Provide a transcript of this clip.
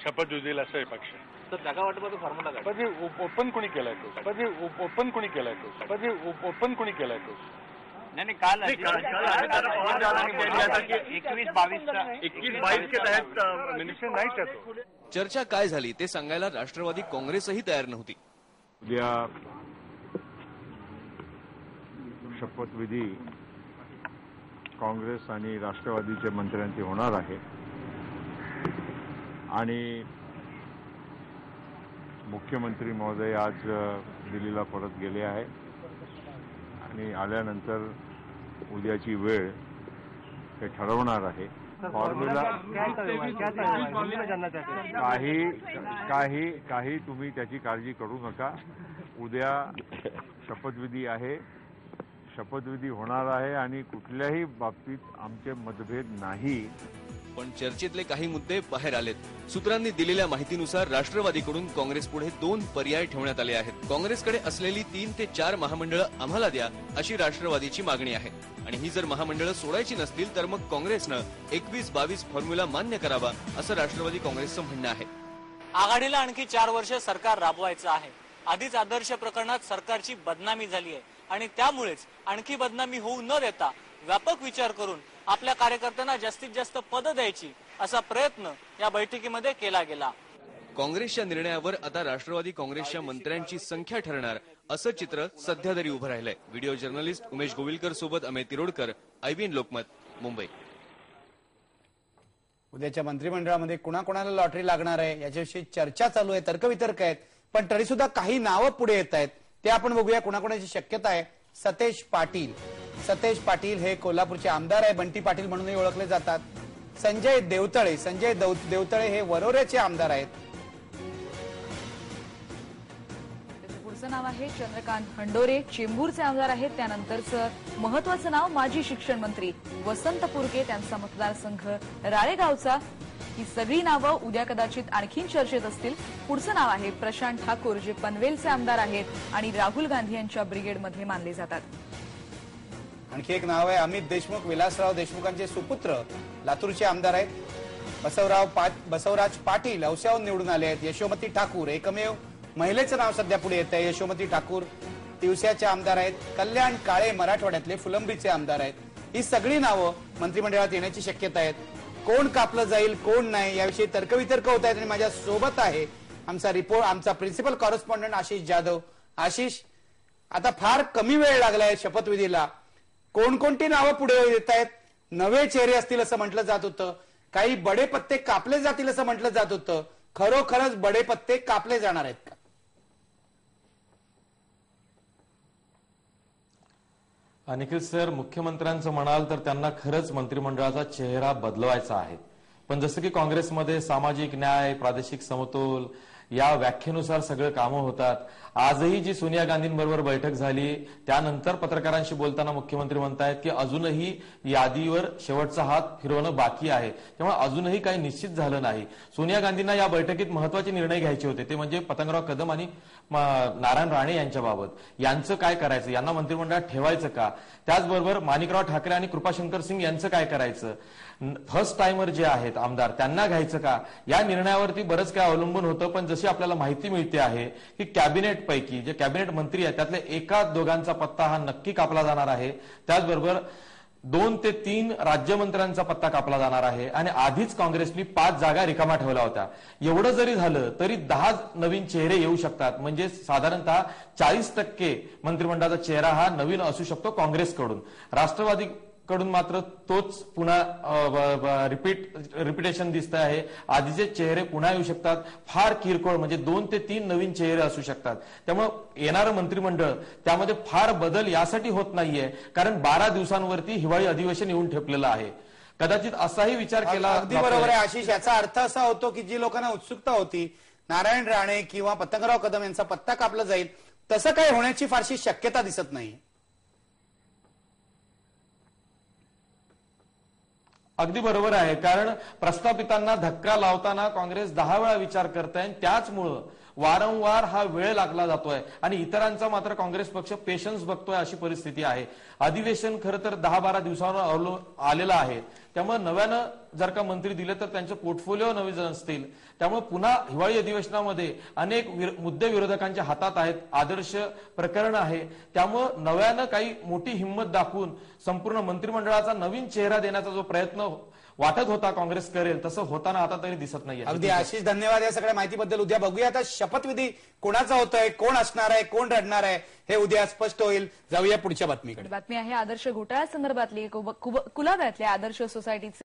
शपथविधीला असा पक्ष तर जागा वाटपाचा फॉर्म्युला काय? म्हणजे ओपन कोणी केलाय तो? म्हणजे ओपन कोणी केलाय तो? म्हणजे ओपन कोणी केलाय तो? नहीं काल 21-22 के तहत मिनिस्टर नाही तो। चर्चा काय झाली ते सांगायला राष्ट्रवादी काँग्रेसही तयार नव्हती। उद्या शपथविधी काँग्रेस आणि राष्ट्रवादीच्या मंत्र्यांची होणार आहे आणि मुख्यमंत्री महोदय आज दिल्लीला परत गेले आहे आणि आल्यानंतर उद्याची वेळ ते ठरवणार आहे। फॉर्म्युला काही तुम्ही त्याची काळजी करू नका। उद्या शपथविधी आहे, शपथविधी होणार आहे आणि कुठल्याही बाबतीत आमचे मतभेद नाही। पण चर्चेतले काही मुद्दे बाहेर आलेत। सूत्रांनी दिलेल्या माहितीनुसार राष्ट्रवादीकडून काँग्रेस पुढे 2 पर्याय ठेवण्यात आले आहेत। काँग्रेसकडे असलेली 3 ते 4 महामंडळं आम्हाला द्या अशी राष्ट्रवादीची मागणी आहे आणि ही जर महामंडळं सोडायची नसतील तर मग काँग्रेसनं 21-22 फॉर्म्युला मान्य करावा असं राष्ट्रवादी काँग्रेसचं म्हणणं आहे। आघाडीला आणखी 4 वर्ष सरकार राबवायचं आहे। आधीच आदर्श प्रकरणात सरकारची बदनामी झाली आहे आणि त्यामुळेच आणखी बदनामी होऊ न देता व्यापक विचार करून आपल्या कार्यकर्त्यांना जास्तीत जास्त पद द्यायची असा प्रयत्न या बैठकीमध्ये केला गेला। काँग्रेसच्या निर्णयावर आता राष्ट्रवादी काँग्रेसच्या मंत्र्यांची संख्या ठरणार असं चित्र सध्या तरी उभं राहिलंय। व्हिडिओ जर्नलिस्ट उमेश गोविलकर सोबत अमेय तिरोडकर, IBN लोकमत, मुंबई। उद्याच्या मंत्रिमंडळामध्ये कुणाकुणाला लॉटरी लागणार आहे याच्याविषयी चर्चा चालू आहे, तर्कवितर्क आहेत, पण तरी सुद्धा काही नावं पुढे येत आहेत। ते आपण बघूया कुणाकुणाची शक्यता आहे। सतेज पाटील हे कोल्हापूरचे आमदार आहे, बंटी पाटील म्हणूनही ओळखले जातात। संजय देवतळे हे वरोऱ्याचे आमदार आहेत। त्याचं पुढचं नाव आहे चंद्रकांत हंडोरे, चेंबूरचे आमदार आहेत। त्यानंतरचं महत्वाचं नाव माजी शिक्षण मंत्री वसंत पुरके, त्यांचा मतदारसंघ राळेगावचा। ही सगळी नावं उद्या कदाचित आणखीन चर्चेत असतील। पुढचं नाव आहे प्रशांत ठाकूर, जे पनवेलचे आमदार आहेत आणि राहुल गांधी यांच्या ब्रिगेडमध्ये मानले जातात। आणखी एक नाव आहे अमित देशमुख, विलासराव देशमुखांचे सुपुत्र, लातूरचे आमदार आहेत। बसवराज पाटील औस्याहून निवडून आले आहेत। यशोमती ठाकूर, एकमेव महिलेचं नाव सध्या पुढे येत आहे। यशोमती ठाकूर तिवस्याचे आमदार आहेत। कल्याण काळे मराठवाड्यातले फुलंब्रीचे आमदार आहेत। ही सगळी नावं मंत्रिमंडळात येण्याची शक्यता आहे। कोण कापलं जाईल कोण नाही याविषयी तर्कवितर्क होत आहेत आणि माझ्या सोबत आहे आमचा प्रिन्सिपल कॉरेस्पॉन्डंट आशिष जाधव। आशिष, आता फार कमी वेळ लागलाय शपथविधीला, कोणकोणती नावं पुढे येत आहेत? नवे चेहरे असतील असं म्हटलं जात होतं, काही बडे पत्ते कापले जातील असं म्हटलं जात होतं। खरोखरच बडे पत्ते कापले जाणार आहेत का? निखिल सर, मुख्यमंत्र्यांचं म्हणाल तर त्यांना खरंच मंत्रिमंडळाचा चेहरा बदलवायचा आहे, पण जसं की काँग्रेसमध्ये सामाजिक न्याय, प्रादेशिक समतोल या व्याख्येनुसार सगळे कामं होतात। आजही जी सोनिया गांधींबरोबर बैठक झाली त्यानंतर पत्रकारांशी बोलताना मुख्यमंत्री म्हणतायत की अजूनही यादीवर शेवटचा हात फिरवणं बाकी आहे, त्यामुळे अजूनही काही निश्चित झालं नाही। सोनिया गांधींना या बैठकीत महत्वाचे निर्णय घ्यायचे होते, ते म्हणजे पतंगराव कदम आणि नारायण राणे यांच्याबाबत। यांचं काय करायचं, यांना मंत्रिमंडळात ठेवायचं का? त्याचबरोबर माणिकराव ठाकरे आणि कृपाशंकर सिंग यांचं काय करायचं? फर्स्ट टाइमर जे आहेत आमदार त्यांना घ्यायचं का? या निर्णयावरती बरंच काय अवलंबून होतं, पण जशी आपल्याला माहिती मिळते आहे की कॅबिनेट पैकी जे कॅबिनेट मंत्री आहेत त्यातले एका दोघांचा पत्ता हा नक्की कापला जाणार आहे। त्याचबरोबर 2 ते 3 राज्यमंत्र्यांचा पत्ता कापला जाणार आहे आणि आधीच काँग्रेसने 5 जागा रिकामा ठेवल्या होत्या। एवढं जरी झालं तरी 10 नवीन चेहरे येऊ शकतात, म्हणजे साधारणतः 40% मंत्रिमंडळाचा चेहरा हा नवीन असू शकतो काँग्रेसकडून। राष्ट्रवादी कडून मात्र तोच पुन्हा रिपिटेशन दिसत आहे। आधीचे चेहरे पुन्हा येऊ शकतात, फार किरकोळ म्हणजे 2 ते 3 नवीन चेहरे असू शकतात। त्यामुळे येणारं मंत्रिमंडळ त्यामध्ये फार बदल यासाठी होत नाहीये कारण 12 दिवसांवरती हिवाळी अधिवेशन येऊन ठेपलेलं आहे। कदाचित असाही विचार केला। अगदी बरोबर आहे आशिष, याचा अर्थ असा होतो की जी लोकांना उत्सुकता होती नारायण राणे किंवा पतंगराव कदम यांचा पत्ता कापला जाईल, तसं काही होण्याची फारशी शक्यता दिसत नाही। अगदी बरोबर आहे, कारण प्रस्थापितांना धक्का लावताना काँग्रेस 10 वेळा विचार करते आणि त्याचमुळं वारंवार हा वेळ लागला जातोय आणि इतरांचा मात्र काँग्रेस पक्ष पेशन्स बघतोय अशी परिस्थिती आहे. अधिवेशन खरं तर 10-12 दिवसांवर आलेलं आहे. त्यामुळे नव्यानं जर का मंत्री दिले तर त्यांचे पोर्टफोलिओ नवीन असतील. त्यामुळे पुन्हा हिवाळी अधिवेशनामध्ये अनेक मुद्दे विरोधकांच्या हातात आहेत, आदर्श प्रकरण आहे. त्यामुळे नव्यानं काही मोठी हिंमत दाखवून संपूर्ण मंत्रिमंडळाचा नवीन चेहरा देण्याचा जो प्रयत्न वाटत होता काँग्रेस करेल तसं होताना आता तरी दिसत नाहीये. अगदी आशिष, धन्यवाद या सगळ्या माहितीबद्दल. उद्या बघूया आता शपथविधी कोणाचा होतोय, कोण असणार आहे, कोण रडणार आहे हे उद्या स्पष्ट होईल. जाऊया पुढच्या बातमीकडे. बातमी आहे आदर्श घोटाळ्या संदर्भातली कुलाब्यातल्या आदर्श सोसायटीचे